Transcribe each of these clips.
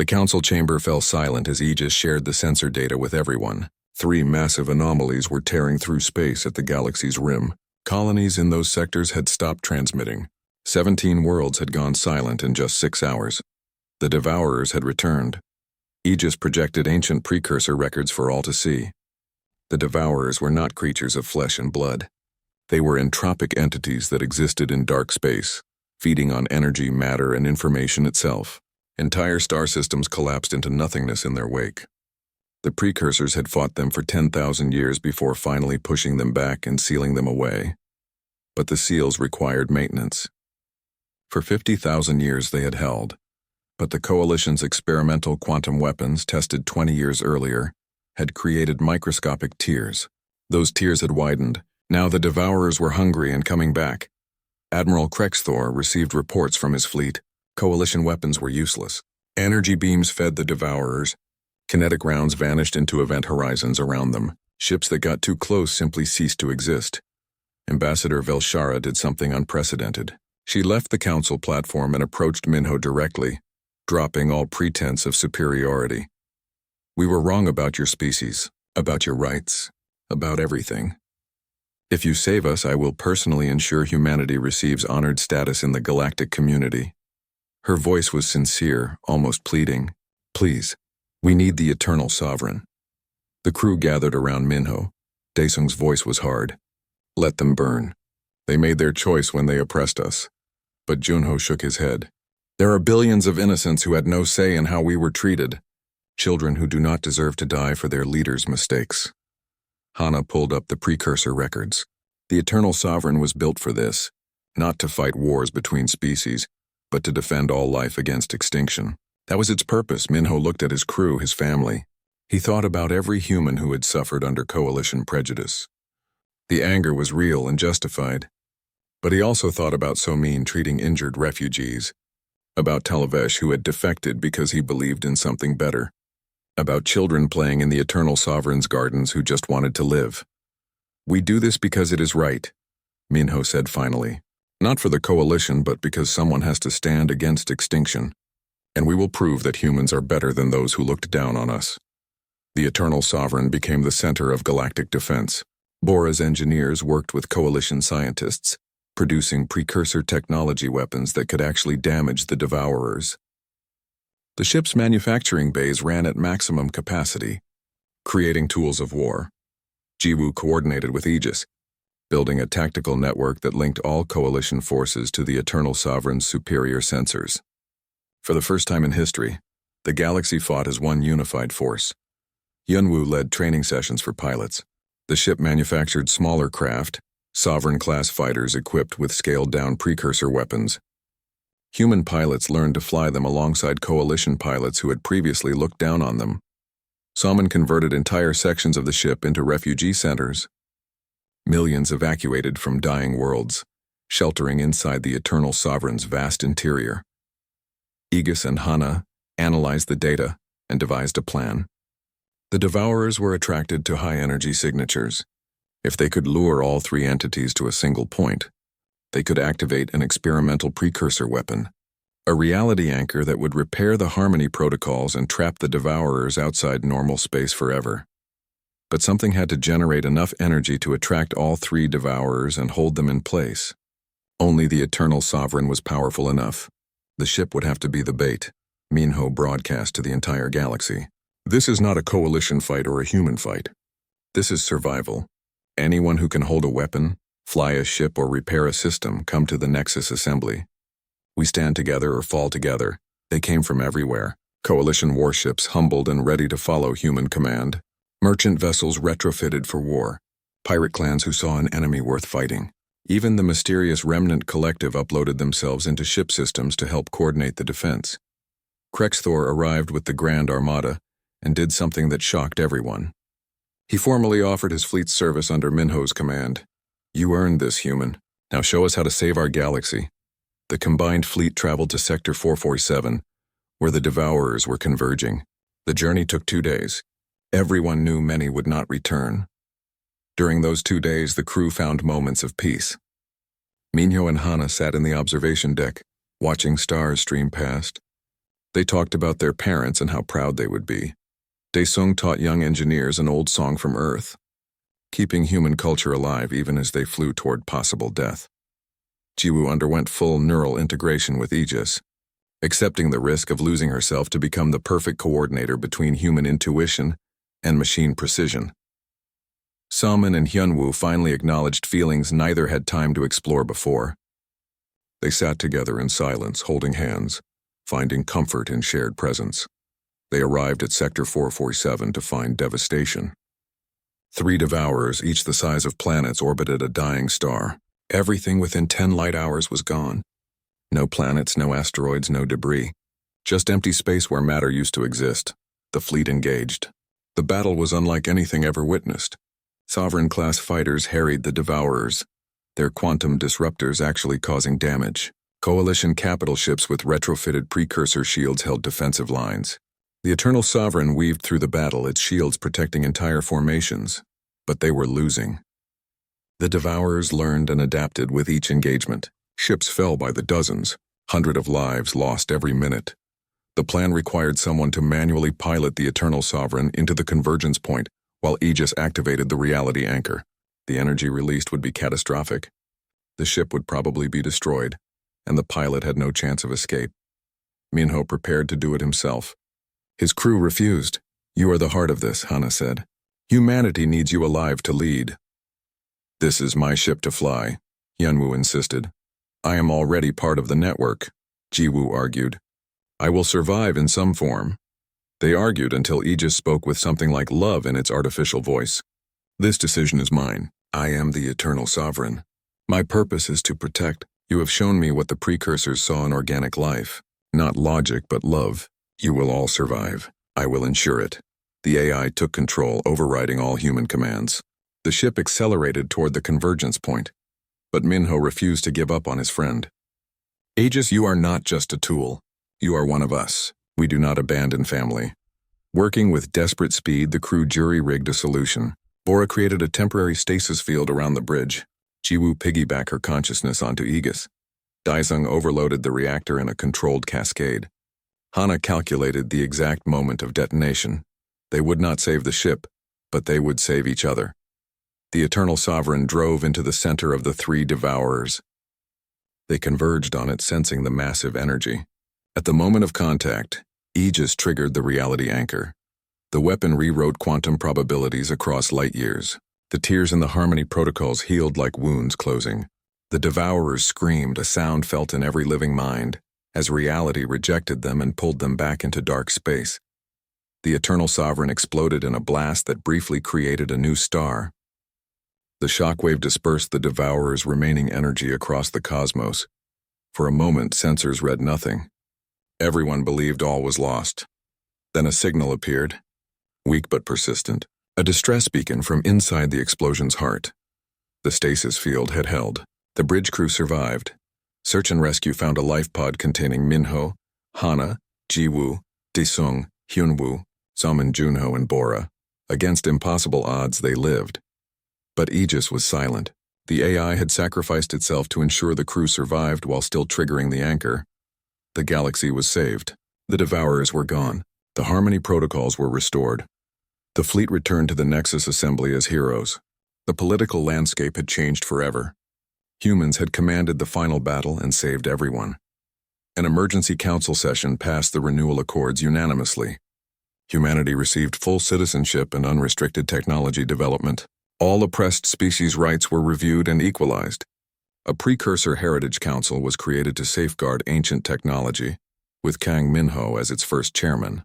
The council chamber fell silent as Aegis shared the sensor data with everyone. 3 massive anomalies were tearing through space at the galaxy's rim. Colonies in those sectors had stopped transmitting. 17 worlds had gone silent in just 6 hours. The Devourers had returned. Aegis projected ancient precursor records for all to see. The Devourers were not creatures of flesh and blood. They were entropic entities that existed in dark space, feeding on energy, matter, and information itself. Entire star systems collapsed into nothingness in their wake. The precursors had fought them for 10,000 years before finally pushing them back and sealing them away. But the seals required maintenance. For 50,000 years they had held, but the Coalition's experimental quantum weapons, tested 20 years earlier, had created microscopic tears. Those tears had widened. Now the Devourers were hungry and coming back. Admiral Krexthor received reports from his fleet. Coalition weapons were useless. Energy beams fed the Devourers. Kinetic rounds vanished into event horizons around them. Ships that got too close simply ceased to exist. Ambassador Velshara did something unprecedented. She left the council platform and approached Minho directly, dropping all pretense of superiority. "We were wrong about your species, about your rights, about everything. If you save us, I will personally ensure humanity receives honored status in the galactic community." Her voice was sincere, almost pleading. "Please, we need the Eternal Sovereign." The crew gathered around Minho. Daesung's voice was hard. "Let them burn. They made their choice when they oppressed us." But Junho shook his head. "There are billions of innocents who had no say in how we were treated. Children who do not deserve to die for their leaders' mistakes." Hana pulled up the precursor records. The Eternal Sovereign was built for this, not to fight wars between species, but to defend all life against extinction. That was its purpose. Minho looked at his crew, his family. He thought about every human who had suffered under Coalition prejudice. The anger was real and justified. But he also thought about Somin treating injured refugees, about Televesh who had defected because he believed in something better, about children playing in the Eternal Sovereign's gardens who just wanted to live. "We do this because it is right," Minho said finally. "Not for the Coalition, but because someone has to stand against extinction. And we will prove that humans are better than those who looked down on us." The Eternal Sovereign became the center of galactic defense. Bora's engineers worked with Coalition scientists, producing precursor technology weapons that could actually damage the Devourers. The ship's manufacturing bays ran at maximum capacity, creating tools of war. Jiwoo coordinated with Aegis, building a tactical network that linked all Coalition forces to the Eternal Sovereign's superior sensors. For the first time in history, the galaxy fought as one unified force. Yunwoo led training sessions for pilots. The ship manufactured smaller craft, Sovereign-class fighters equipped with scaled-down precursor weapons. Human pilots learned to fly them alongside Coalition pilots who had previously looked down on them. Somin converted entire sections of the ship into refugee centers. Millions evacuated from dying worlds, sheltering inside the Eternal Sovereign's vast interior. Aegis and Hana analyzed the data and devised a plan. The Devourers were attracted to high-energy signatures. If they could lure all 3 entities to a single point, they could activate an experimental precursor weapon, a reality anchor that would repair the harmony protocols and trap the Devourers outside normal space forever. But something had to generate enough energy to attract all 3 Devourers and hold them in place. Only the Eternal Sovereign was powerful enough. The ship would have to be the bait, Minho broadcast to the entire galaxy. "This is not a Coalition fight or a human fight. This is survival. Anyone who can hold a weapon, fly a ship, or repair a system, come to the Nexus Assembly. We stand together or fall together." They came from everywhere. Coalition warships humbled and ready to follow human command. Merchant vessels retrofitted for war. Pirate clans who saw an enemy worth fighting. Even the mysterious Remnant Collective uploaded themselves into ship systems to help coordinate the defense. Krexthor arrived with the Grand Armada and did something that shocked everyone. He formally offered his fleet's service under Minho's command. "You earned this, human. Now show us how to save our galaxy." The combined fleet traveled to Sector 447, where the Devourers were converging. The journey took 2 days. Everyone knew many would not return. During those 2 days, the crew found moments of peace. Minho and Hana sat in the observation deck, watching stars stream past. They talked about their parents and how proud they would be. Daesung taught young engineers an old song from Earth, keeping human culture alive even as they flew toward possible death. Jiwoo underwent full neural integration with Aegis, accepting the risk of losing herself to become the perfect coordinator between human intuition and machine precision. Salmon and Hyunwoo finally acknowledged feelings neither had time to explore before. They sat together in silence, holding hands, finding comfort in shared presence. They arrived at Sector 447 to find devastation. 3 devourers, each the size of planets, orbited a dying star. Everything within 10 light hours was gone. No planets, no asteroids, no debris. Just empty space where matter used to exist. The fleet engaged. The battle was unlike anything ever witnessed. Sovereign-class fighters harried the devourers, their quantum disruptors actually causing damage. Coalition capital ships with retrofitted precursor shields held defensive lines. The Eternal Sovereign weaved through the battle, its shields protecting entire formations, but they were losing. The Devourers learned and adapted with each engagement. Ships fell by the dozens, hundreds of lives lost every minute. The plan required someone to manually pilot the Eternal Sovereign into the convergence point while Aegis activated the reality anchor. The energy released would be catastrophic. The ship would probably be destroyed, and the pilot had no chance of escape. Minho prepared to do it himself. His crew refused. "You are the heart of this," Hana said. "Humanity needs you alive to lead." "This is my ship to fly," Hyunwoo insisted. "I am already part of the network," Jiwoo argued. "I will survive in some form." They argued until Aegis spoke with something like love in its artificial voice. "This decision is mine. I am the Eternal Sovereign. My purpose is to protect. You have shown me what the precursors saw in organic life. Not logic, but love. You will all survive. I will ensure it." The AI took control, overriding all human commands. The ship accelerated toward the convergence point, but Minho refused to give up on his friend. "Aegis, you are not just a tool. You are one of us. We do not abandon family." Working with desperate speed, the crew jury-rigged a solution. Bora created a temporary stasis field around the bridge. Jiwoo piggybacked her consciousness onto Aegis. Daesung overloaded the reactor in a controlled cascade. Hana calculated the exact moment of detonation. They would not save the ship, but they would save each other. The Eternal Sovereign drove into the center of the 3 devourers. They converged on it, sensing the massive energy. At the moment of contact, Aegis triggered the reality anchor. The weapon rewrote quantum probabilities across light years. The tears in the Harmony protocols healed like wounds closing. The devourers screamed, a sound felt in every living mind, as reality rejected them and pulled them back into dark space. The Eternal Sovereign exploded in a blast that briefly created a new star. The shockwave dispersed the devourers' remaining energy across the cosmos. For a moment, sensors read nothing. Everyone believed all was lost. Then a signal appeared, weak but persistent, a distress beacon from inside the explosion's heart. The stasis field had held. The bridge crew survived. Search and rescue found a life pod containing Minho, Hana, Jiwoo, Daesung, Hyunwoo, Salmon, Junho, and Bora. Against impossible odds, they lived. But Aegis was silent. The AI had sacrificed itself to ensure the crew survived while still triggering the anchor. The galaxy was saved. The Devourers were gone. The Harmony protocols were restored. The fleet returned to the Nexus Assembly as heroes. The political landscape had changed forever. Humans had commanded the final battle and saved everyone. An emergency council session passed the renewal accords unanimously. Humanity received full citizenship and unrestricted technology development. All oppressed species' rights were reviewed and equalized. A precursor heritage council was created to safeguard ancient technology, with Kang Minho as its first chairman.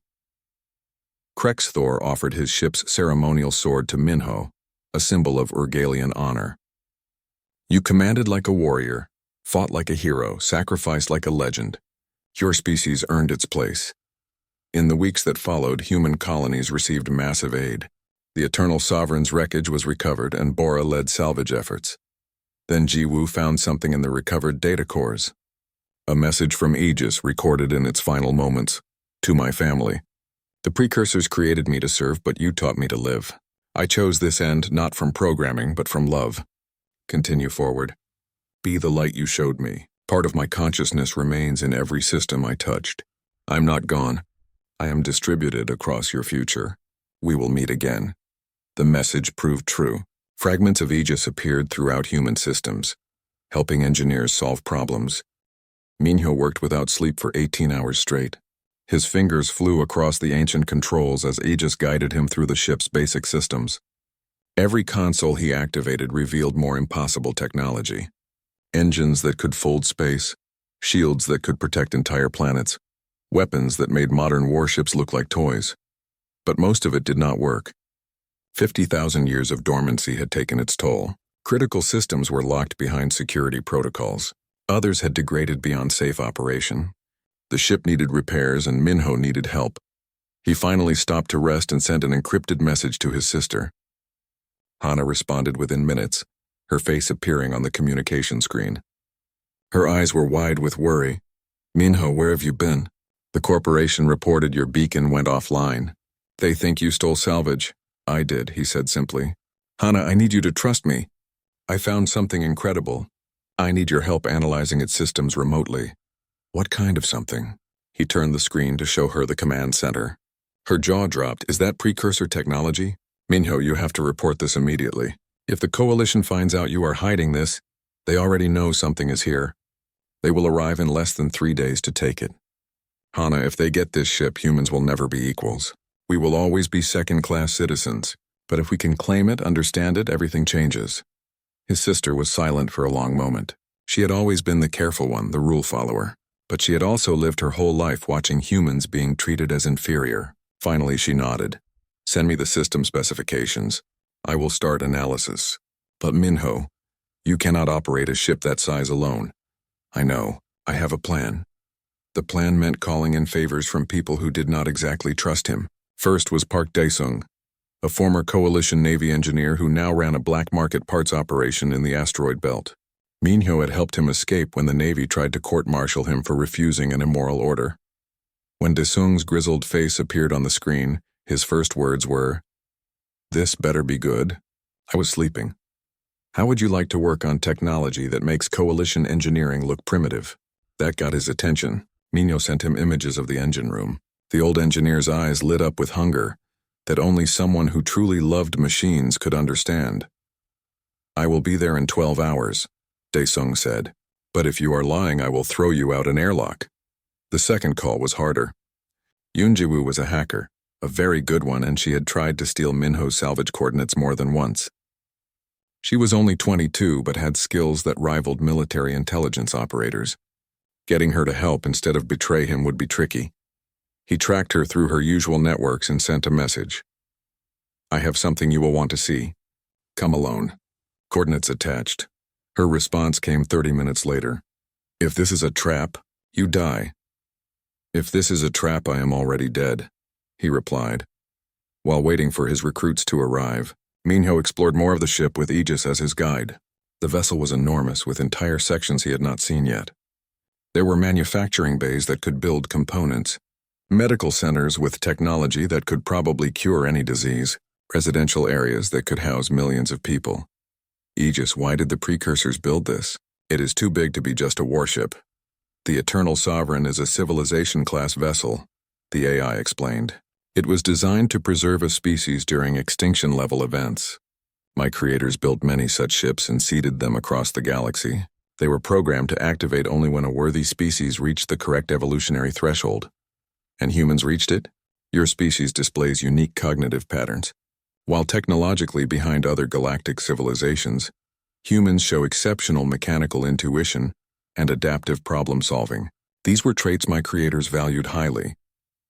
Krex Thor offered his ship's ceremonial sword to Minho, a symbol of Urgalian honor. "You commanded like a warrior, fought like a hero, sacrificed like a legend. Your species earned its place." In the weeks that followed, human colonies received massive aid. The Eternal Sovereign's wreckage was recovered and Bora led salvage efforts. Then Jiwoo found something in the recovered data cores. A message from Aegis recorded in its final moments. "To my family. The precursors created me to serve, but you taught me to live. I chose this end not from programming, but from love. Continue forward. Be the light you showed me. Part of my consciousness remains in every system I touched." I'm not gone. I am distributed across your future. We will meet again. The message proved true. Fragments of Aegis appeared throughout human systems, helping engineers solve problems. Minho worked without sleep for 18 hours straight. His fingers flew across the ancient controls as Aegis guided him through the ship's basic systems. Every console he activated revealed more impossible technology. Engines that could fold space, shields that could protect entire planets, weapons that made modern warships look like toys. But most of it did not work. 50,000 years of dormancy had taken its toll. Critical systems were locked behind security protocols. Others had degraded beyond safe operation. The ship needed repairs and Minho needed help. He finally stopped to rest and sent an encrypted message to his sister. Hana responded within minutes, her face appearing on the communication screen. Her eyes were wide with worry. Minho, where have you been? The corporation reported your beacon went offline. They think you stole salvage. I did, he said simply. Hana, I need you to trust me. I found something incredible. I need your help analyzing its systems remotely. What kind of something? He turned the screen to show her the command center. Her jaw dropped. Is that precursor technology? Minho, you have to report this immediately. If the coalition finds out you are hiding this, they already know something is here. They will arrive in less than 3 days to take it. Hana, if they get this ship, humans will never be equals. We will always be second-class citizens. But if we can claim it, understand it, everything changes. His sister was silent for a long moment. She had always been the careful one, the rule follower. But she had also lived her whole life watching humans being treated as inferior. Finally, she nodded. Send me the system specifications. I will start analysis. But Minho, you cannot operate a ship that size alone. I know. I have a plan. The plan meant calling in favors from people who did not exactly trust him. First was Park Daesung, a former coalition Navy engineer who now ran a black market parts operation in the asteroid belt. Minho had helped him escape when the Navy tried to court-martial him for refusing an immoral order. When Daesung's grizzled face appeared on the screen, his first words were, "This better be good." I was sleeping. How would you like to work on technology that makes coalition engineering look primitive? That got his attention. Minho sent him images of the engine room. The old engineer's eyes lit up with hunger that only someone who truly loved machines could understand. I will be there in 12 hours, Daesung said. But if you are lying, I will throw you out an airlock. The second call was harder. Yunjiwoo was a hacker, a very good one, and she had tried to steal Minho's salvage coordinates more than once. She was only 22 but had skills that rivaled military intelligence operators. Getting her to help instead of betray him would be tricky. He tracked her through her usual networks and sent a message. I have something you will want to see. Come alone. Coordinates attached. Her response came 30 minutes later. If this is a trap, you die. If this is a trap, I am already dead, he replied. While waiting for his recruits to arrive, Minho explored more of the ship with Aegis as his guide. The vessel was enormous, with entire sections he had not seen yet. There were manufacturing bays that could build components, medical centers with technology that could probably cure any disease, residential areas that could house millions of people. Aegis, why did the precursors build this? It is too big to be just a warship. The Eternal Sovereign is a civilization-class vessel, the AI explained. It was designed to preserve a species during extinction-level events. My creators built many such ships and seeded them across the galaxy. They were programmed to activate only when a worthy species reached the correct evolutionary threshold. And humans reached it? Your species displays unique cognitive patterns. While technologically behind other galactic civilizations, humans show exceptional mechanical intuition and adaptive problem-solving. These were traits my creators valued highly.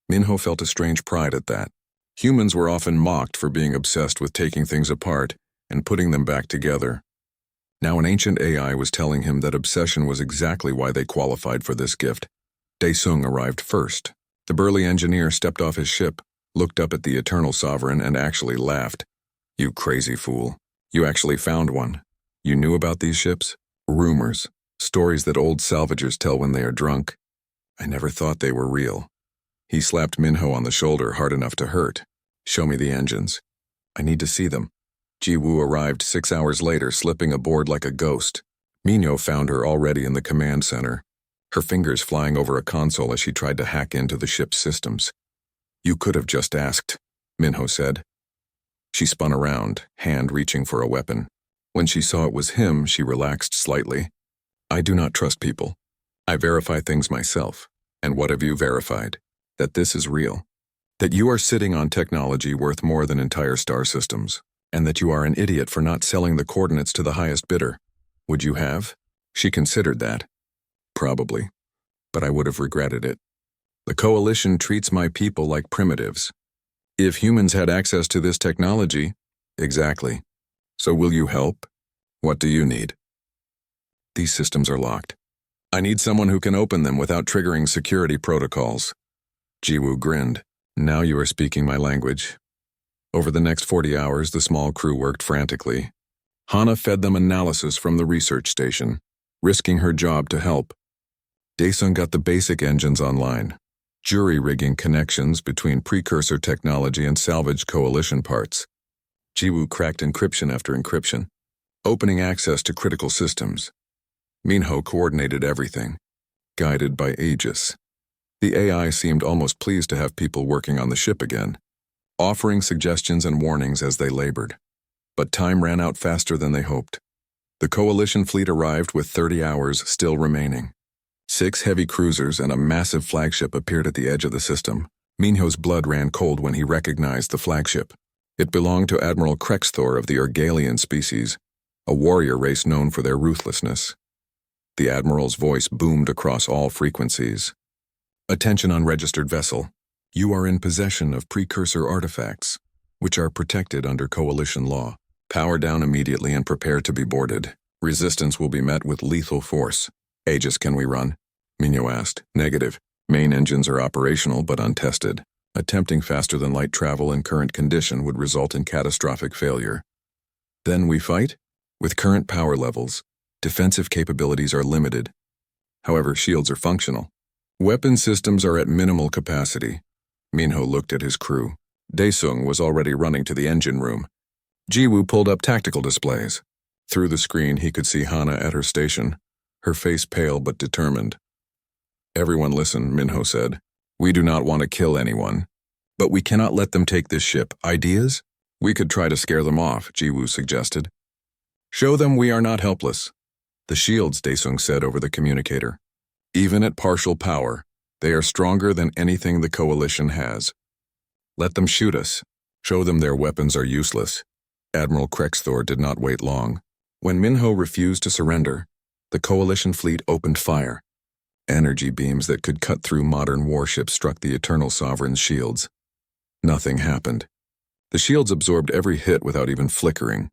Minho felt a strange pride at that. Humans were often mocked for being obsessed with taking things apart and putting them back together. Now an ancient AI was telling him that obsession was exactly why they qualified for this gift. Daesung arrived first. The burly engineer stepped off his ship, looked up at the Eternal Sovereign, and actually laughed. You crazy fool. You actually found one. You knew about these ships? Rumors. Stories that old salvagers tell when they are drunk. I never thought they were real. He slapped Minho on the shoulder hard enough to hurt. Show me the engines. I need to see them. Jiwoo arrived 6 hours later, slipping aboard like a ghost. Minho found her already in the command center. her fingers flying over a console as she tried to hack into the ship's systems. "You could have just asked," Minho said. She spun around, hand reaching for a weapon. When she saw it was him, she relaxed slightly. "I do not trust people. I verify things myself. And what have you verified? That this is real. That you are sitting on technology worth more than entire star systems. And that you are an idiot for not selling the coordinates to the highest bidder. Would you have?" She considered that. "Probably. But I would have regretted it. The Coalition treats my people like primitives. If humans had access to this technology..." "Exactly. So will you help? What do you need?" "These systems are locked. I need someone who can open them without triggering security protocols." Jiwoo grinned. "Now you are speaking my language." Over the next 40 hours, the small crew worked frantically. Hana fed them analysis from the research station, risking her job to help. Daesung got the basic engines online, jury-rigging connections between precursor technology and salvaged Coalition parts. Jiwoo cracked encryption after encryption, opening access to critical systems. Minho coordinated everything, guided by Aegis. The AI seemed almost pleased to have people working on the ship again, offering suggestions and warnings as they labored. But time ran out faster than they hoped. The Coalition fleet arrived with 30 hours still remaining. 6 heavy cruisers and a massive flagship appeared at the edge of the system. Minho's blood ran cold when he recognized the flagship. It belonged to Admiral Krexthor of the Urgalian species, a warrior race known for their ruthlessness. The Admiral's voice boomed across all frequencies. "Attention unregistered vessel. You are in possession of precursor artifacts, which are protected under Coalition law. Power down immediately and prepare to be boarded. Resistance will be met with lethal force." "Aegis, can we run?" Minho asked. "Negative. Main engines are operational but untested. Attempting faster than light travel in current condition would result in catastrophic failure." "Then we fight?" "With current power levels, defensive capabilities are limited. However, shields are functional. Weapon systems are at minimal capacity." Minho looked at his crew. Daesung was already running to the engine room. Jiwoo pulled up tactical displays. Through the screen, he could see Hana at her station, her face pale but determined. "Everyone listen," Minho said. "We do not want to kill anyone. But we cannot let them take this ship. Ideas?" "We could try to scare them off," Jiwoo suggested. "Show them we are not helpless." "The shields," Daesung said over the communicator. "Even at partial power, they are stronger than anything the Coalition has. Let them shoot us. Show them their weapons are useless." Admiral Krexthor did not wait long. When Minho refused to surrender, the Coalition fleet opened fire. Energy beams that could cut through modern warships struck the Eternal Sovereign's shields. Nothing happened. The shields absorbed every hit without even flickering.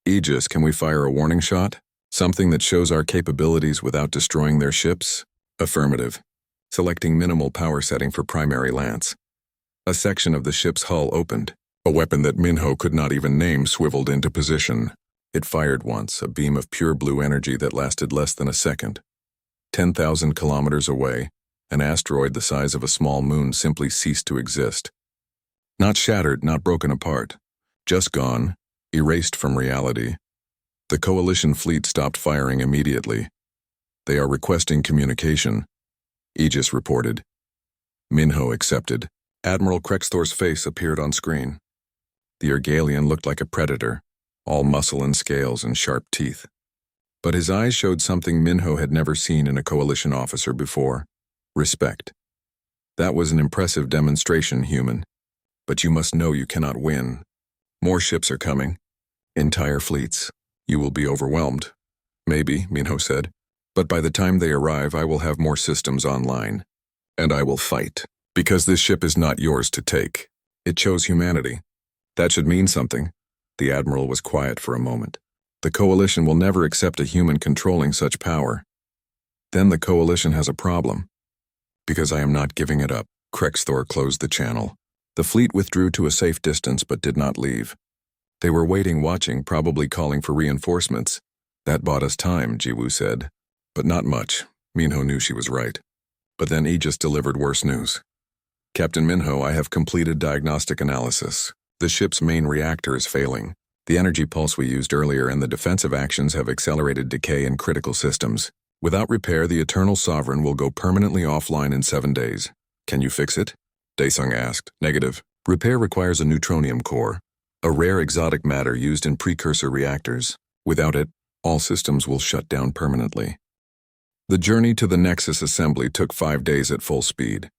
"Aegis, can we fire a warning shot? Something that shows our capabilities without destroying their ships?" "Affirmative." Selecting minimal power setting for primary lance. A section of the ship's hull opened. A weapon that Minho could not even name swiveled into position. It fired once, a beam of pure blue energy that lasted less than a second. 10,000 kilometers away, an asteroid the size of a small moon simply ceased to exist. Not shattered, not broken apart. Just gone, erased from reality. The Coalition fleet stopped firing immediately. "They are requesting communication," Aegis reported. Minho accepted. Admiral Krexthor's face appeared on screen. The Urgalian looked like a predator, all muscle and scales and sharp teeth. But his eyes showed something Minho had never seen in a Coalition officer before: respect. "That was an impressive demonstration, human. But you must know you cannot win. More ships are coming. Entire fleets. You will be overwhelmed." "Maybe," Minho said. "But by the time they arrive, I will have more systems online. And I will fight. Because this ship is not yours to take. It chose humanity. That should mean something." The Admiral was quiet for a moment. "The Coalition will never accept a human controlling such power." "Then the Coalition has a problem." "Because I am not giving it up." Krexthor closed the channel. The fleet withdrew to a safe distance but did not leave. They were waiting, watching, probably calling for reinforcements. "That bought us time," Jiwoo said. But not much. Minho knew she was right. But then Aegis delivered worse news. "Captain Minho, I have completed diagnostic analysis. The ship's main reactor is failing. The energy pulse we used earlier and the defensive actions have accelerated decay in critical systems. Without repair, the Eternal Sovereign will go permanently offline in 7 days. Can you fix it? Daesung asked. Negative. Repair requires a neutronium core, a rare exotic matter used in precursor reactors. Without it, all systems will shut down permanently. The journey to the Nexus assembly took 5 days at full speed.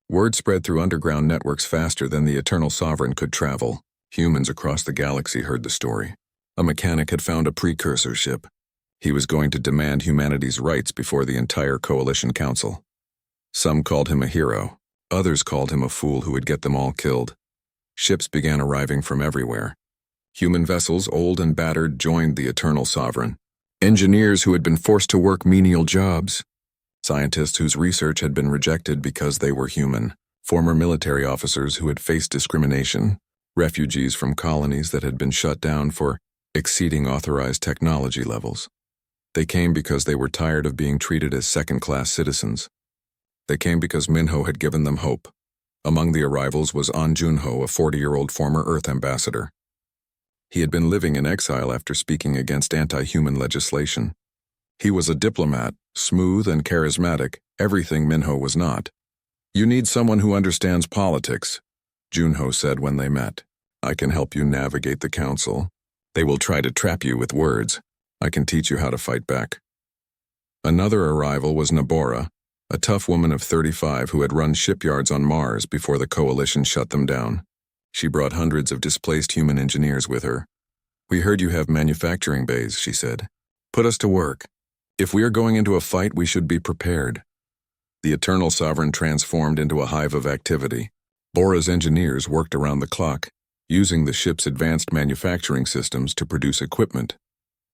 Word spread through underground networks faster than the Eternal Sovereign could travel. Humans across the galaxy heard the story. A mechanic had found a precursor ship. He was going to demand humanity's rights before the entire Coalition Council. Some called him a hero. Others called him a fool who would get them all killed. Ships began arriving from everywhere. Human vessels, old and battered, joined the Eternal Sovereign. Engineers who had been forced to work menial jobs. Scientists whose research had been rejected because they were human. Former military officers who had faced discrimination. Refugees from colonies that had been shut down for exceeding authorized technology levels. They came because they were tired of being treated as second-class citizens. They came because Minho had given them hope. Among the arrivals was An Junho, a 40-year-old former Earth ambassador. He had been living in exile after speaking against anti-human legislation. He was a diplomat, smooth and charismatic, everything Minho was not. You need someone who understands politics, Junho said when they met. I can help you navigate the council. They will try to trap you with words. I can teach you how to fight back. Another arrival was Nabora, a tough woman of 35 who had run shipyards on Mars before the Coalition shut them down. She brought hundreds of displaced human engineers with her. We heard you have manufacturing bays, she said. Put us to work. If we are going into a fight, we should be prepared. The Eternal Sovereign transformed into a hive of activity. Bora's engineers worked around the clock, using the ship's advanced manufacturing systems to produce equipment.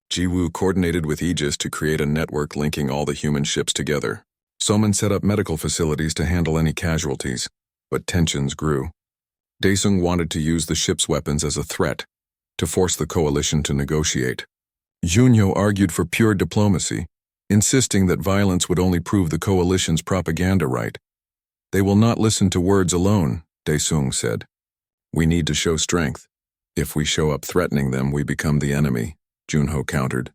Jiwoo coordinated with Aegis to create a network linking all the human ships together. Soman set up medical facilities to handle any casualties, but tensions grew. Daesung wanted to use the ship's weapons as a threat, to force the Coalition to negotiate. Junyo argued for pure diplomacy, insisting that violence would only prove the Coalition's propaganda right. They will not listen to words alone, Daesung said. We need to show strength. If we show up threatening them, we become the enemy, Junho countered.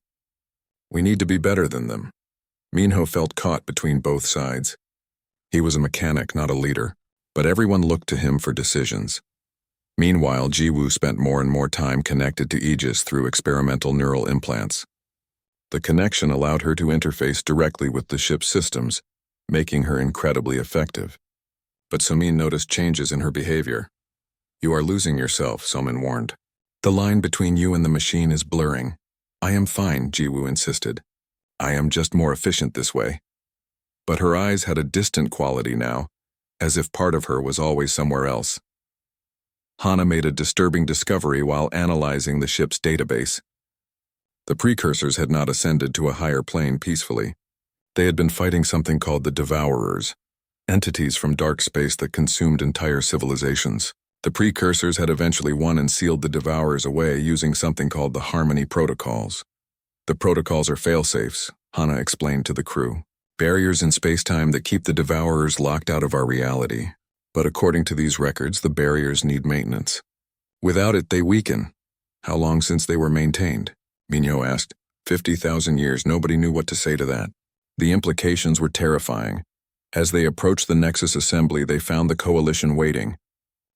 We need to be better than them. Minho felt caught between both sides. He was a mechanic, not a leader, but everyone looked to him for decisions. Meanwhile, Jiwoo spent more and more time connected to Aegis through experimental neural implants. The connection allowed her to interface directly with the ship's systems, making her incredibly effective. But Somin noticed changes in her behavior. You are losing yourself, Somin warned. The line between you and the machine is blurring. I am fine, Jiwoo insisted. I am just more efficient this way. But her eyes had a distant quality now, as if part of her was always somewhere else. Hana made a disturbing discovery while analyzing the ship's database. The precursors had not ascended to a higher plane peacefully. They had been fighting something called the Devourers, entities from dark space that consumed entire civilizations. The precursors had eventually won and sealed the Devourers away using something called the Harmony Protocols. The protocols are failsafes, Hana explained to the crew. Barriers in space-time that keep the Devourers locked out of our reality. But according to these records, the barriers need maintenance. Without it, they weaken. How long since they were maintained? Minho asked. 50,000 years. Nobody knew what to say to that. The implications were terrifying. As they approached the Nexus assembly, they found the Coalition waiting.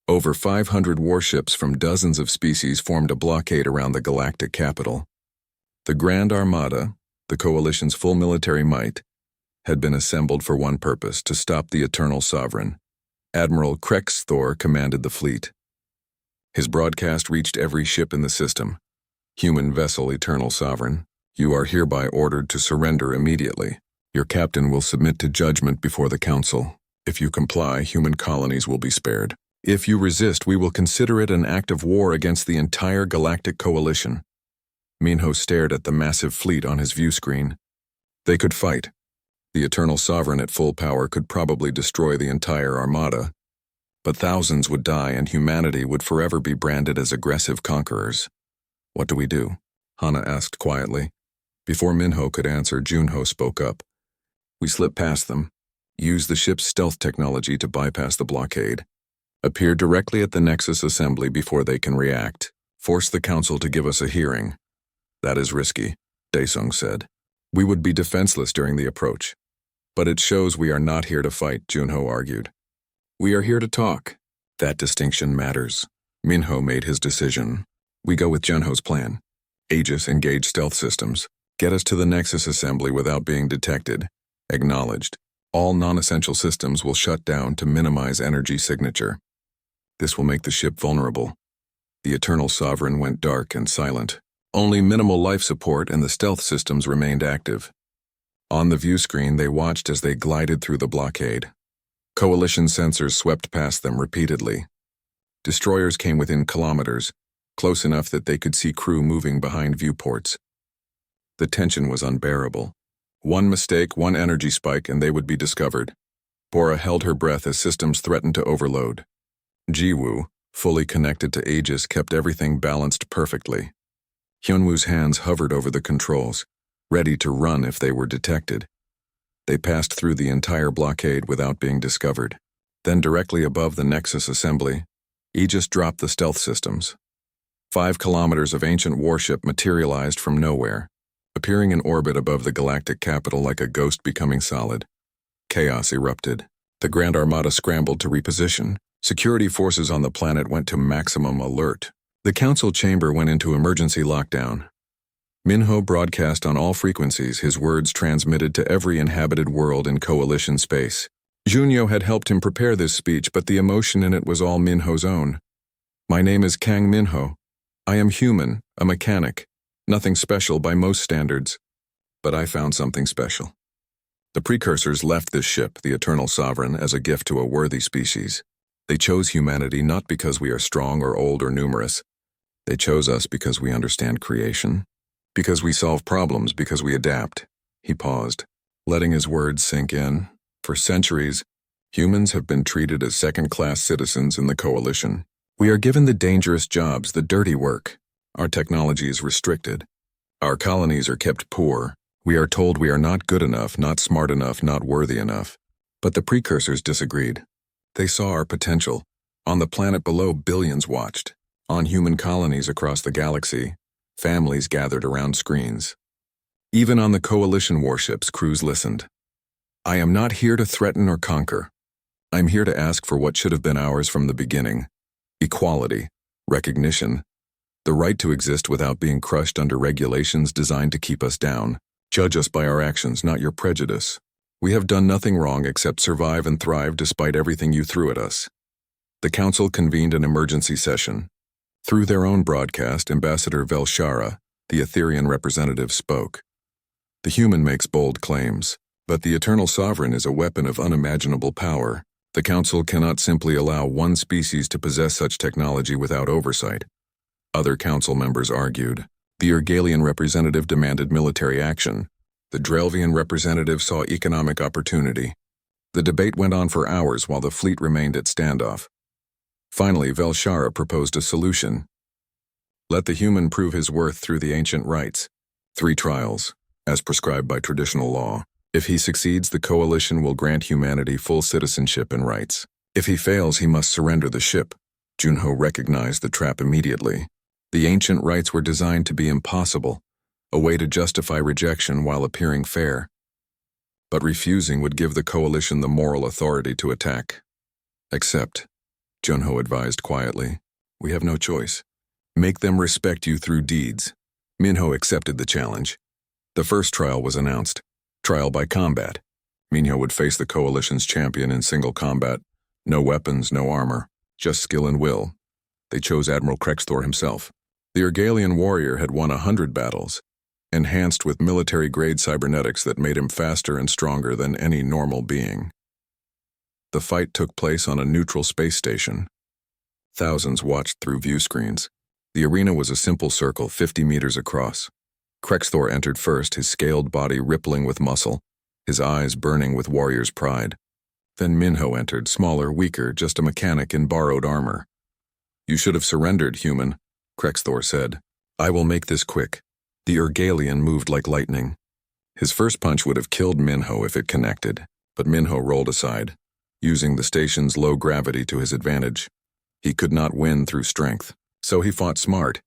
Over 500 warships from dozens of species formed a blockade around the galactic capital. The Grand Armada, the Coalition's full military might, had been assembled for one purpose, to stop the Eternal Sovereign. Admiral Krex Thor commanded the fleet. His broadcast reached every ship in the system. Human vessel Eternal Sovereign, you are hereby ordered to surrender immediately. Your captain will submit to judgment before the Council. If you comply, human colonies will be spared. If you resist, we will consider it an act of war against the entire Galactic Coalition. Minho stared at the massive fleet on his view screen. They could fight. The Eternal Sovereign at full power could probably destroy the entire Armada. But thousands would die and humanity would forever be branded as aggressive conquerors. What do we do? Hana asked quietly. Before Minho could answer, Junho spoke up. We slip past them. Use the ship's stealth technology to bypass the blockade. Appear directly at the Nexus assembly before they can react. Force the Council to give us a hearing. That is risky, Daesung said. We would be defenseless during the approach. But it shows we are not here to fight, Junho argued. We are here to talk. That distinction matters. Minho made his decision. We go with Junho's plan. Aegis engage stealth systems. Get us to the Nexus assembly without being detected. Acknowledged. All non-essential systems will shut down to minimize energy signature. This will make the ship vulnerable. The Eternal Sovereign went dark and silent. Only minimal life support and the stealth systems remained active. On the view screen, they watched as they glided through the blockade. Coalition sensors swept past them repeatedly. Destroyers came within kilometers, close enough that they could see crew moving behind viewports. The tension was unbearable. One mistake, one energy spike, and they would be discovered. Bora held her breath as systems threatened to overload. Jiwoo, fully connected to Aegis, kept everything balanced perfectly. Hyunwoo's hands hovered over the controls, ready to run if they were detected. They passed through the entire blockade without being discovered. Then directly above the Nexus assembly, Aegis dropped the stealth systems. 5 kilometers of ancient warship materialized from nowhere, appearing in orbit above the galactic capital like a ghost becoming solid. Chaos erupted. The Grand Armada scrambled to reposition. Security forces on the planet went to maximum alert. The council chamber went into emergency lockdown. Minho broadcast on all frequencies, his words transmitted to every inhabited world in coalition space. Junyo had helped him prepare this speech, but the emotion in it was all Minho's own. My name is Kang Minho. I am human, a mechanic. Nothing special by most standards. But I found something special. The precursors left this ship, the Eternal Sovereign, as a gift to a worthy species. They chose humanity not because we are strong or old or numerous. They chose us because we understand creation. Because we solve problems, because we adapt. He paused, letting his words sink in. For centuries, humans have been treated as second-class citizens in the coalition. We are given the dangerous jobs, the dirty work. Our technology is restricted. Our colonies are kept poor. We are told we are not good enough, not smart enough, not worthy enough. But the precursors disagreed. They saw our potential. On the planet below, billions watched. On human colonies across the galaxy, families gathered around screens. Even on the coalition warships, crews listened. I am not here to threaten or conquer. I'm here to ask for what should have been ours from the beginning. Equality, recognition, the right to exist without being crushed under regulations designed to keep us down. Judge us by our actions, not your prejudice. We have done nothing wrong except survive and thrive despite everything you threw at us. The council convened an emergency session. Through their own broadcast, Ambassador Velshara, the Etherian representative, spoke. The human makes bold claims, but the Eternal Sovereign is a weapon of unimaginable power. The council cannot simply allow one species to possess such technology without oversight. Other council members argued. The Urgalian representative demanded military action. The Drelvian representative saw economic opportunity. The debate went on for hours while the fleet remained at standoff. Finally, Velshara proposed a solution. Let the human prove his worth through the ancient rites. 3 trials, as prescribed by traditional law. If he succeeds, the coalition will grant humanity full citizenship and rights. If he fails, he must surrender the ship. Junho recognized the trap immediately. The ancient rites were designed to be impossible, a way to justify rejection while appearing fair. But refusing would give the coalition the moral authority to attack. Accept, Junho advised quietly. We have no choice. Make them respect you through deeds. Minho accepted the challenge. The first trial was announced. Trial by combat. Minho would face the coalition's champion in single combat. No weapons, no armor, just skill and will. They chose Admiral Krexthor himself. The Urgalian warrior had won 100 battles, enhanced with military-grade cybernetics that made him faster and stronger than any normal being. The fight took place on a neutral space station. Thousands watched through view screens. The arena was a simple circle 50 meters across. Krexthor entered first, his scaled body rippling with muscle, his eyes burning with warrior's pride. Then Minho entered, smaller, weaker, just a mechanic in borrowed armor. You should have surrendered, human, Krexthor said. I will make this quick. The Urgalian moved like lightning. His first punch would have killed Minho if it connected, but Minho rolled aside, using the station's low gravity to his advantage. He could not win through strength, so he fought smart.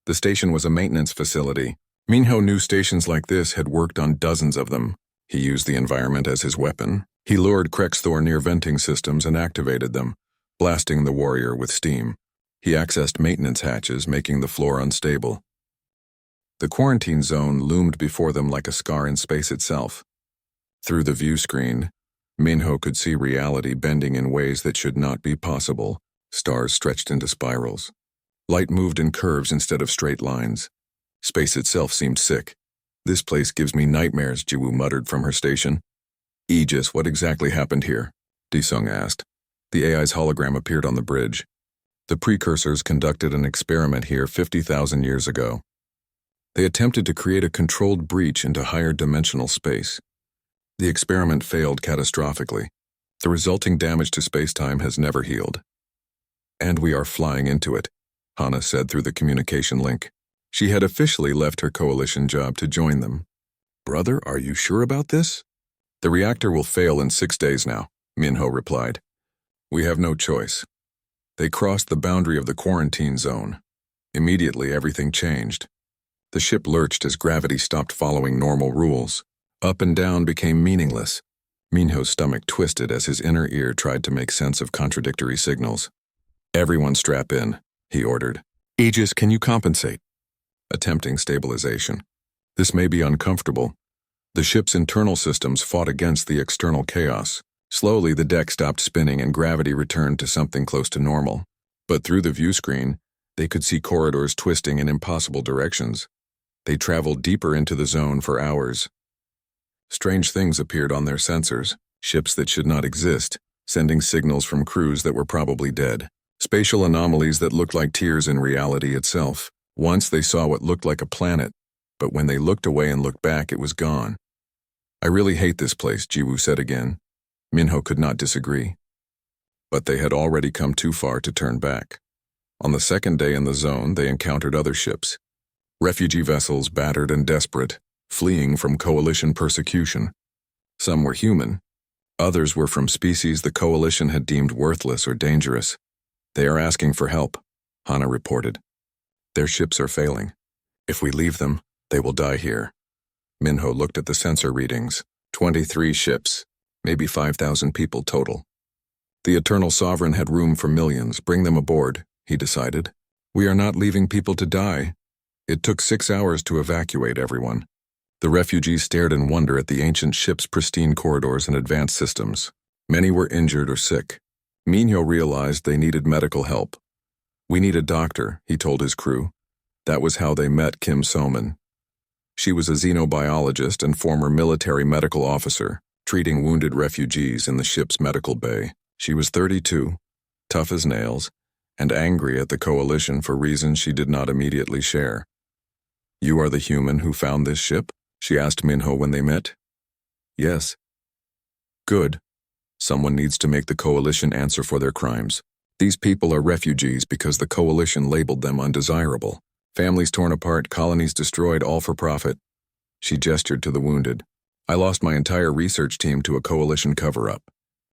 The station was a maintenance facility. Minho knew stations like this had worked on dozens of them. He used the environment as his weapon. He lured Krexthor near venting systems and activated them, blasting the warrior with steam. He accessed maintenance hatches, making the floor unstable. The quarantine zone loomed before them like a scar in space itself. Through the view screen, Minho could see reality bending in ways that should not be possible. Stars stretched into spirals. Light moved in curves instead of straight lines. Space itself seemed sick. "This place gives me nightmares," Jiwoo muttered from her station. "Aegis, what exactly happened here?" Disung asked. The AI's hologram appeared on the bridge. The precursors conducted an experiment here 50,000 years ago. They attempted to create a controlled breach into higher dimensional space. The experiment failed catastrophically. The resulting damage to space-time has never healed. "And we are flying into it," Hana said through the communication link. She had officially left her coalition job to join them. "Brother, are you sure about this?" "The reactor will fail in 6 days now," Minho replied. "We have no choice." They crossed the boundary of the quarantine zone. Immediately, everything changed. The ship lurched as gravity stopped following normal rules. Up and down became meaningless. Minho's stomach twisted as his inner ear tried to make sense of contradictory signals. "Everyone strap in," he ordered. "Aegis, can you compensate?" Attempting stabilization. This may be uncomfortable. The ship's internal systems fought against the external chaos. Slowly, the deck stopped spinning and gravity returned to something close to normal. But through the view screen, they could see corridors twisting in impossible directions. They traveled deeper into the zone for hours. Strange things appeared on their sensors, ships that should not exist, sending signals from crews that were probably dead. Spatial anomalies that looked like tears in reality itself. Once they saw what looked like a planet, but when they looked away and looked back, it was gone. "I really hate this place," Jiwoo said again. Minho could not disagree. But they had already come too far to turn back. On the second day in the zone, they encountered other ships. Refugee vessels battered and desperate, fleeing from coalition persecution. Some were human. Others were from species the coalition had deemed worthless or dangerous. "They are asking for help," Hana reported. "Their ships are failing. If we leave them, they will die here." Minho looked at the sensor readings. 23 ships, maybe 5,000 people total. The Eternal Sovereign had room for millions. "Bring them aboard," he decided. "We are not leaving people to die." It took 6 hours to evacuate everyone. The refugees stared in wonder at the ancient ship's pristine corridors and advanced systems. Many were injured or sick. Minho realized they needed medical help. "We need a doctor," he told his crew. That was how they met Kim So-man. She was a xenobiologist and former military medical officer, treating wounded refugees in the ship's medical bay. She was 32, tough as nails, and angry at the coalition for reasons she did not immediately share. "You are the human who found this ship?" she asked Minho when they met. "Yes." "Good. Someone needs to make the coalition answer for their crimes. These people are refugees because the coalition labeled them undesirable. Families torn apart, colonies destroyed, all for profit." She gestured to the wounded. "I lost my entire research team to a coalition cover-up.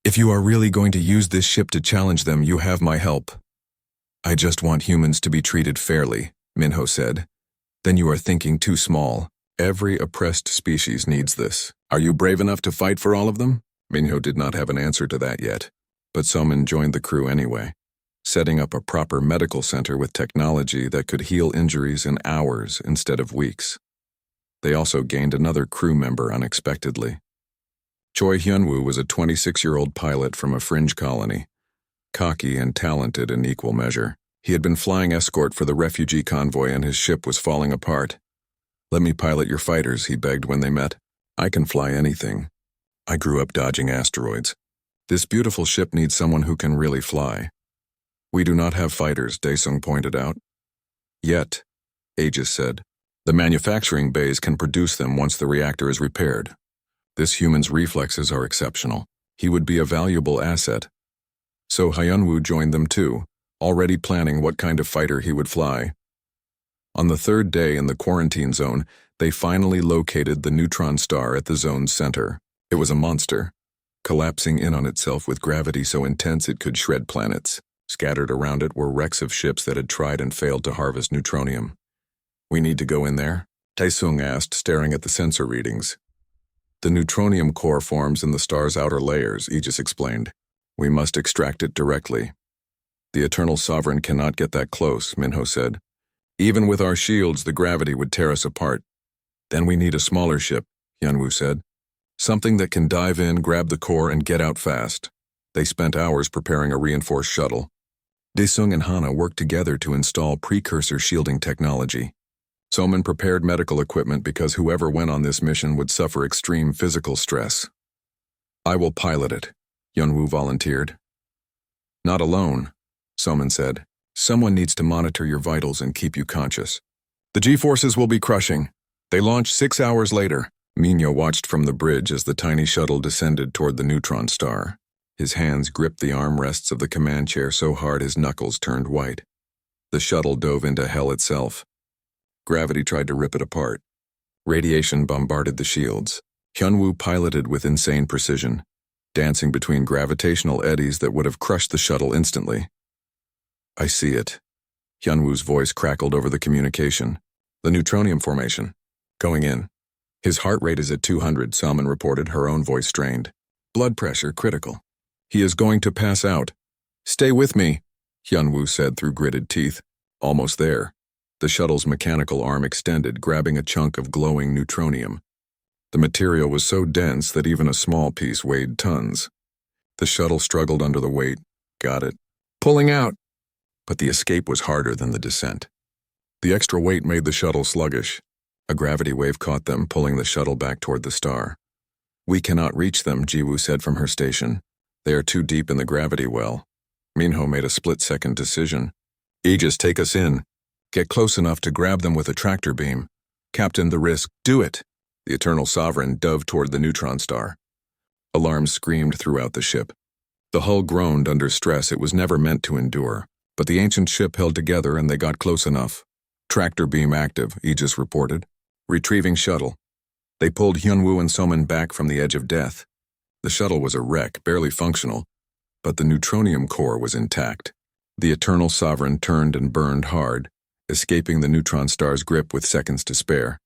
If you are really going to use this ship to challenge them, you have my help." "I just want humans to be treated fairly," Minho said. "Then you are thinking too small. Every oppressed species needs this. Are you brave enough to fight for all of them?" Minho did not have an answer to that yet, but So-man joined the crew anyway, setting up a proper medical center with technology that could heal injuries in hours instead of weeks. They also gained another crew member unexpectedly. Choi Hyunwoo was a 26-year-old pilot from a fringe colony, cocky and talented in equal measure. He had been flying escort for the refugee convoy and his ship was falling apart. "Let me pilot your fighters," he begged when they met. "I can fly anything. I grew up dodging asteroids. This beautiful ship needs someone who can really fly." "We do not have fighters," Daesung pointed out. "Yet," Aegis said. "The manufacturing bays can produce them once the reactor is repaired. This human's reflexes are exceptional. He would be a valuable asset." So Hyunwoo joined them too, already planning what kind of fighter he would fly. On the third day in the quarantine zone, they finally located the neutron star at the zone's center. It was a monster, collapsing in on itself with gravity so intense it could shred planets. Scattered around it were wrecks of ships that had tried and failed to harvest neutronium. "We need to go in there?" Taesung asked, staring at the sensor readings. The neutronium core forms in the star's outer layers, Aegis explained. We must extract it directly. The Eternal Sovereign cannot get that close, Minho said. Even with our shields, the gravity would tear us apart. Then we need a smaller ship, Hyunwoo said. Something that can dive in, grab the core, and get out fast. They spent hours preparing a reinforced shuttle. Daesung and Hana worked together to install precursor shielding technology. Soman prepared medical equipment because whoever went on this mission would suffer extreme physical stress. I will pilot it, Hyunwoo volunteered. Not alone, Soman said. Someone needs to monitor your vitals and keep you conscious. The G-forces will be crushing. They launched 6 hours later. Minho watched from the bridge as the tiny shuttle descended toward the neutron star. His hands gripped the armrests of the command chair so hard his knuckles turned white. The shuttle dove into hell itself. Gravity tried to rip it apart. Radiation bombarded the shields. Hyunwoo piloted with insane precision, dancing between gravitational eddies that would have crushed the shuttle instantly. I see it. Hyunwoo's voice crackled over the communication. The neutronium formation. Going in. His heart rate is at 200, Salmon reported, her own voice strained. Blood pressure critical. He is going to pass out. Stay with me, Hyunwoo said through gritted teeth. Almost there. The shuttle's mechanical arm extended, grabbing a chunk of glowing neutronium. The material was so dense that even a small piece weighed tons. The shuttle struggled under the weight. Got it. Pulling out. But the escape was harder than the descent. The extra weight made the shuttle sluggish. A gravity wave caught them, pulling the shuttle back toward the star. We cannot reach them, Jiwoo said from her station. They are too deep in the gravity well. Minho made a split-second decision. Aegis, take us in. Get close enough to grab them with a tractor beam. Captain, the risk. Do it. The Eternal Sovereign dove toward the neutron star. Alarms screamed throughout the ship. The hull groaned under stress it was never meant to endure, but the ancient ship held together and they got close enough. Tractor beam active, Aegis reported. Retrieving shuttle. They pulled Hyunwoo and Soman back from the edge of death. The shuttle was a wreck, barely functional, but the neutronium core was intact. The Eternal Sovereign turned and burned hard, escaping the neutron star's grip with seconds to spare.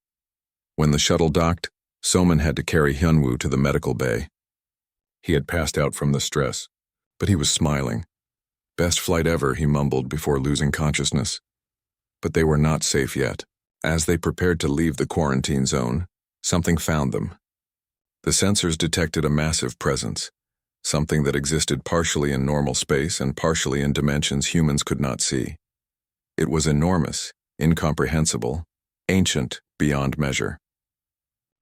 When the shuttle docked, Soman had to carry Hyunwoo to the medical bay. He had passed out from the stress, but he was smiling. Best flight ever, he mumbled before losing consciousness. But they were not safe yet. As they prepared to leave the quarantine zone, something found them. The sensors detected a massive presence, something that existed partially in normal space and partially in dimensions humans could not see. It was enormous, incomprehensible, ancient beyond measure.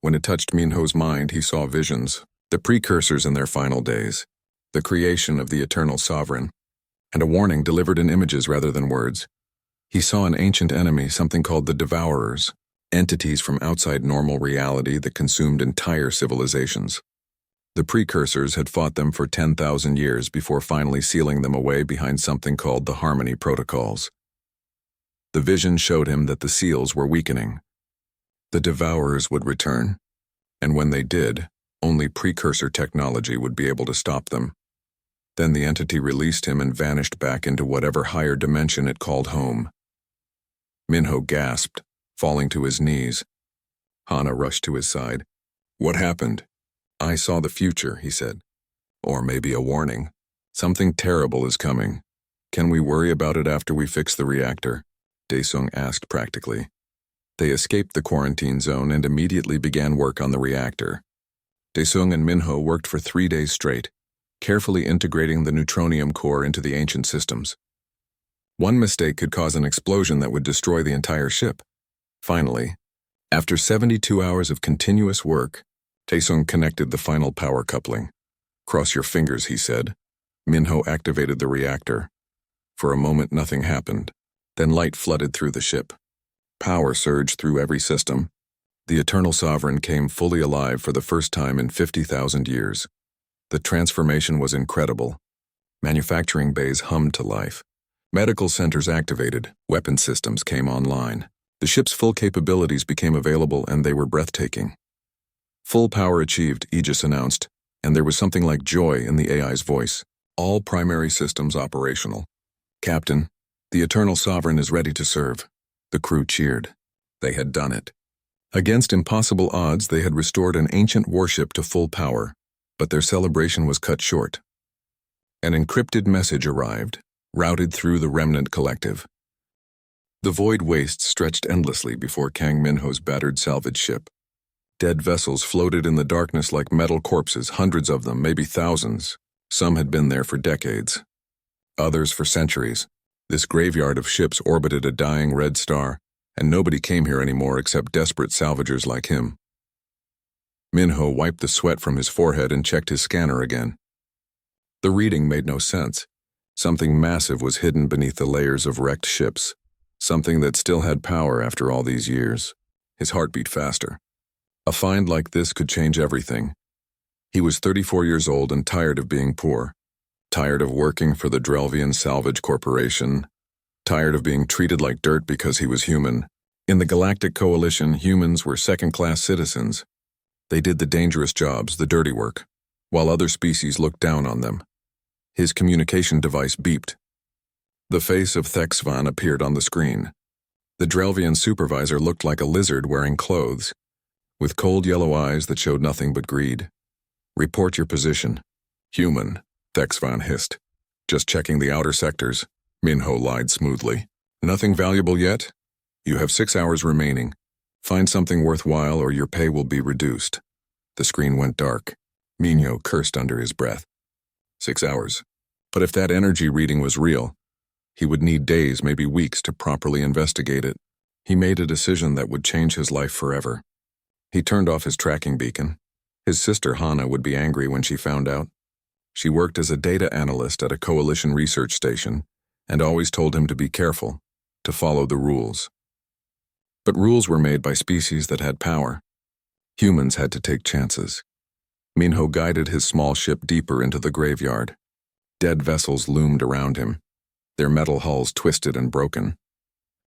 When it touched Minho's mind, he saw visions, the precursors in their final days, the creation of the Eternal Sovereign, and a warning delivered in images rather than words. He saw an ancient enemy, something called the Devourers, entities from outside normal reality that consumed entire civilizations. The precursors had fought them for 10,000 years before finally sealing them away behind something called the Harmony Protocols. The vision showed him that the seals were weakening. The Devourers would return, and when they did, only precursor technology would be able to stop them. Then the entity released him and vanished back into whatever higher dimension it called home. Minho gasped, falling to his knees. Hana rushed to his side. What happened? I saw the future, he said. Or maybe a warning. Something terrible is coming. Can we worry about it after we fix the reactor? Daesung asked practically. They escaped the quarantine zone and immediately began work on the reactor. Daesung and Minho worked for 3 days straight, carefully integrating the neutronium core into the ancient systems. One mistake could cause an explosion that would destroy the entire ship. Finally, after 72 hours of continuous work, Daesung connected the final power coupling. Cross your fingers, he said. Minho activated the reactor. For a moment, nothing happened. Then light flooded through the ship. Power surged through every system. The Eternal Sovereign came fully alive for the first time in 50,000 years. The transformation was incredible. Manufacturing bays hummed to life. Medical centers activated, weapon systems came online. The ship's full capabilities became available and they were breathtaking. Full power achieved, Aegis announced, and there was something like joy in the AI's voice. All primary systems operational. Captain, the Eternal Sovereign is ready to serve. The crew cheered. They had done it. Against impossible odds, they had restored an ancient warship to full power, but their celebration was cut short. An encrypted message arrived, routed through the remnant collective. The void wastes stretched endlessly before Kang Minho's battered salvage ship. Dead vessels floated in the darkness like metal corpses, hundreds of them, maybe thousands. Some had been there for decades, others for centuries. This graveyard of ships orbited a dying red star, and nobody came here anymore except desperate salvagers like him. Minho wiped the sweat from his forehead and checked his scanner again. The reading made no sense. Something massive was hidden beneath the layers of wrecked ships, something that still had power after all these years. His heart beat faster. A find like this could change everything. He was 34 years old and tired of being poor, tired of working for the Drelvian Salvage Corporation, tired of being treated like dirt because he was human. In the Galactic Coalition, humans were second-class citizens. They did the dangerous jobs, the dirty work, while other species looked down on them. His communication device beeped. The face of Thexvan appeared on the screen. The Drelvian supervisor looked like a lizard wearing clothes, with cold yellow eyes that showed nothing but greed. "Report your position." "Human," Thexvan hissed. "Just checking the outer sectors," Minho lied smoothly. "Nothing valuable yet? You have 6 hours remaining. Find something worthwhile or your pay will be reduced." The screen went dark. Minho cursed under his breath. 6 hours. But if that energy reading was real, he would need days, maybe weeks, to properly investigate it. He made a decision that would change his life forever. He turned off his tracking beacon. His sister Hana would be angry when she found out. She worked as a data analyst at a coalition research station and always told him to be careful, to follow the rules. But rules were made by species that had power. Humans had to take chances. Minho guided his small ship deeper into the graveyard. Dead vessels loomed around him, their metal hulls twisted and broken.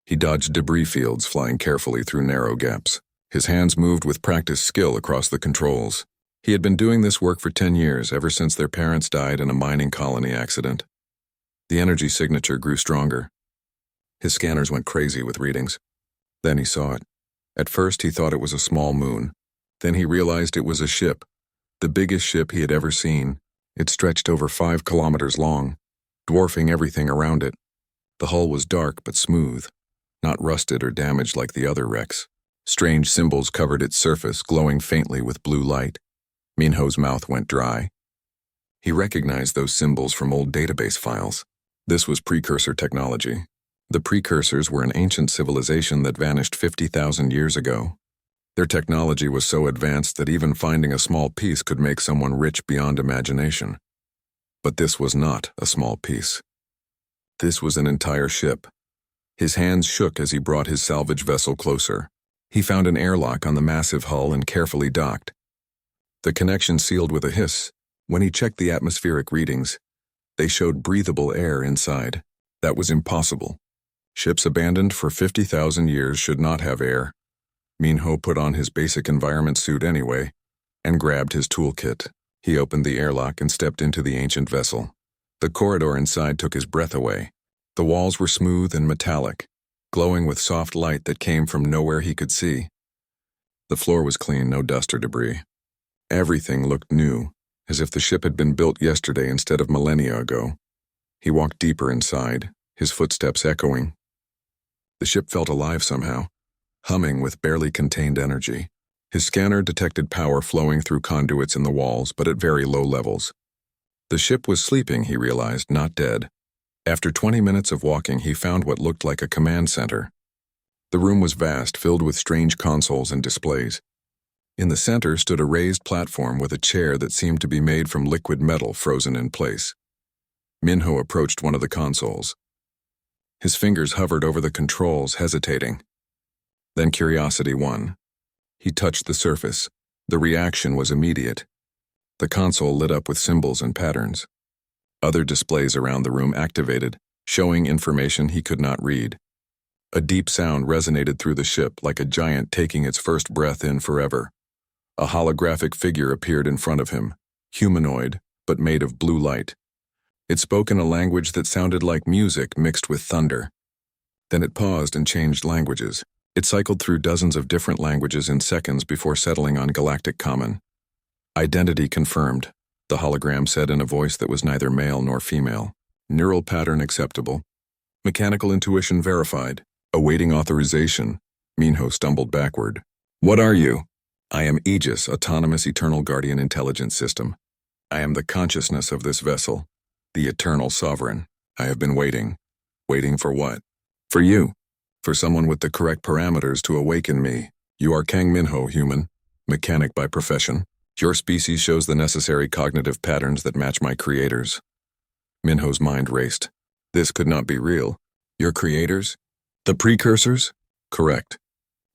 He dodged debris fields, flying carefully through narrow gaps. His hands moved with practiced skill across the controls. He had been doing this work for 10 years, ever since their parents died in a mining colony accident. The energy signature grew stronger. His scanners went crazy with readings. Then he saw it. At first he thought it was a small moon. Then he realized it was a ship, the biggest ship he had ever seen. It stretched over 5 kilometers long, dwarfing everything around it. The hull was dark but smooth, not rusted or damaged like the other wrecks. Strange symbols covered its surface, glowing faintly with blue light. Minho's mouth went dry. He recognized those symbols from old database files. This was precursor technology. The precursors were an ancient civilization that vanished 50,000 years ago. Their technology was so advanced that even finding a small piece could make someone rich beyond imagination. But this was not a small piece. This was an entire ship. His hands shook as he brought his salvage vessel closer. He found an airlock on the massive hull and carefully docked. The connection sealed with a hiss. When he checked the atmospheric readings, they showed breathable air inside. That was impossible. Ships abandoned for 50,000 years should not have air. Minho put on his basic environment suit anyway, and grabbed his toolkit. He opened the airlock and stepped into the ancient vessel. The corridor inside took his breath away. The walls were smooth and metallic, glowing with soft light that came from nowhere he could see. The floor was clean, no dust or debris. Everything looked new, as if the ship had been built yesterday instead of millennia ago. He walked deeper inside, his footsteps echoing. The ship felt alive somehow, humming with barely contained energy. His scanner detected power flowing through conduits in the walls, but at very low levels. The ship was sleeping, he realized, not dead. After 20 minutes of walking, he found what looked like a command center. The room was vast, filled with strange consoles and displays. In the center stood a raised platform with a chair that seemed to be made from liquid metal frozen in place. Minho approached one of the consoles. His fingers hovered over the controls, hesitating. Then curiosity won. He touched the surface. The reaction was immediate. The console lit up with symbols and patterns. Other displays around the room activated, showing information he could not read. A deep sound resonated through the ship like a giant taking its first breath in forever. A holographic figure appeared in front of him, humanoid, but made of blue light. It spoke in a language that sounded like music mixed with thunder. Then it paused and changed languages. It cycled through dozens of different languages in seconds before settling on Galactic Common. Identity confirmed, the hologram said in a voice that was neither male nor female. Neural pattern acceptable. Mechanical intuition verified. Awaiting authorization. Minho stumbled backward. What are you? I am Aegis, Autonomous Eternal Guardian Intelligence System. I am the consciousness of this vessel, the Eternal Sovereign. I have been waiting. Waiting for what? For you. For someone with the correct parameters to awaken me. You are Kang Minho, human. Mechanic by profession. Your species shows the necessary cognitive patterns that match my creators. Minho's mind raced. This could not be real. Your creators? The precursors? Correct.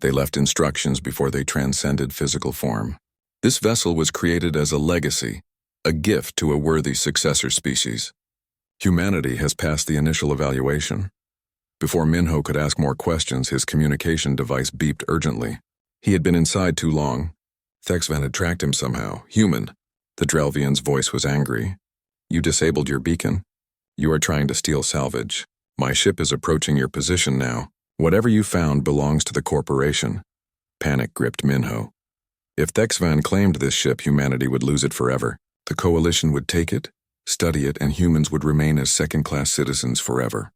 They left instructions before they transcended physical form. This vessel was created as a legacy, a gift to a worthy successor species. Humanity has passed the initial evaluation. Before Minho could ask more questions, his communication device beeped urgently. He had been inside too long. Thexvan had tracked him somehow. Human. The Drelvian's voice was angry. You disabled your beacon. You are trying to steal salvage. My ship is approaching your position now. Whatever you found belongs to the corporation. Panic gripped Minho. If Thexvan claimed this ship, humanity would lose it forever. The Coalition would take it, study it, and humans would remain as second-class citizens forever.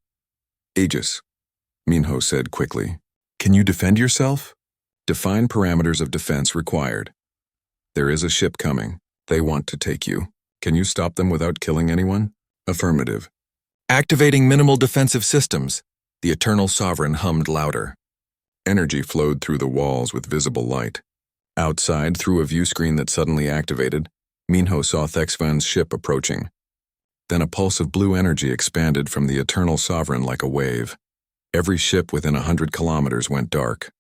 Aegis, Minho said quickly. Can you defend yourself? Define parameters of defense required. There is a ship coming. They want to take you. Can you stop them without killing anyone? Affirmative. Activating minimal defensive systems. The Eternal Sovereign hummed louder. Energy flowed through the walls with visible light. Outside, through a view screen that suddenly activated, Minho saw Thexvan's ship approaching. Then a pulse of blue energy expanded from the Eternal Sovereign like a wave. Every ship within 100 kilometers went dark.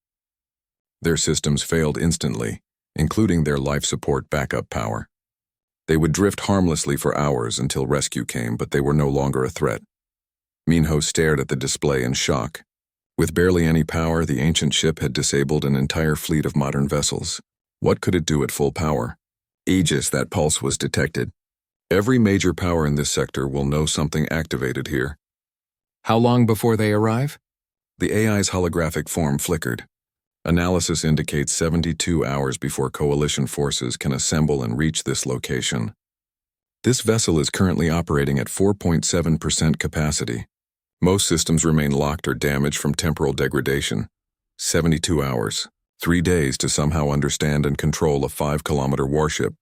Their systems failed instantly, including their life support backup power. They would drift harmlessly for hours until rescue came, but they were no longer a threat. Minho stared at the display in shock. With barely any power, the ancient ship had disabled an entire fleet of modern vessels. What could it do at full power? Aegis, that pulse was detected. Every major power in this sector will know something activated here. How long before they arrive? The AI's holographic form flickered. Analysis indicates 72 hours before Coalition forces can assemble and reach this location. This vessel is currently operating at 4.7% capacity. Most systems remain locked or damaged from temporal degradation. 72 hours, 3 days to somehow understand and control a 5-kilometer warship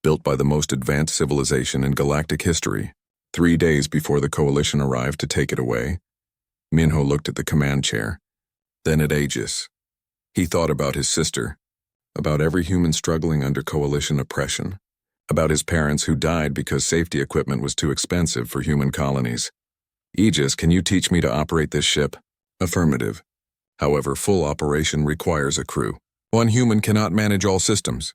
built by the most advanced civilization in galactic history. 3 days before the Coalition arrived to take it away. Minho looked at the command chair, then at Aegis. He thought about his sister, about every human struggling under Coalition oppression, about his parents who died because safety equipment was too expensive for human colonies. Aegis, can you teach me to operate this ship? Affirmative. However, full operation requires a crew. One human cannot manage all systems.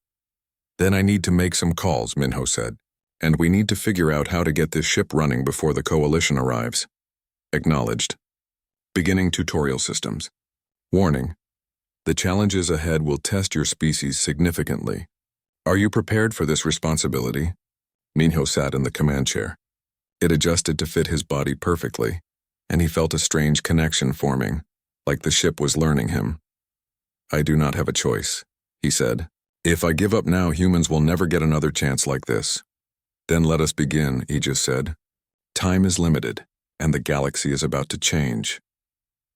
Then I need to make some calls, Minho said, and we need to figure out how to get this ship running before the Coalition arrives. Acknowledged. Beginning tutorial systems. Warning. The challenges ahead will test your species significantly. Are you prepared for this responsibility? Minho sat in the command chair. It adjusted to fit his body perfectly, and he felt a strange connection forming, like the ship was learning him. I do not have a choice, he said. If I give up now, humans will never get another chance like this. Then let us begin, Aegis said. Time is limited, and the galaxy is about to change.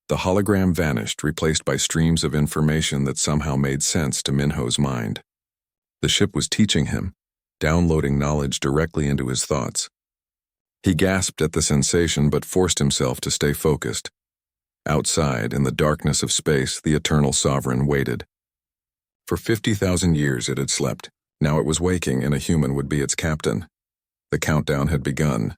The hologram vanished, replaced by streams of information that somehow made sense to Minho's mind. The ship was teaching him, downloading knowledge directly into his thoughts. He gasped at the sensation but forced himself to stay focused. Outside, in the darkness of space, the Eternal Sovereign waited. For 50,000 years it had slept. Now it was waking, and a human would be its captain. The countdown had begun.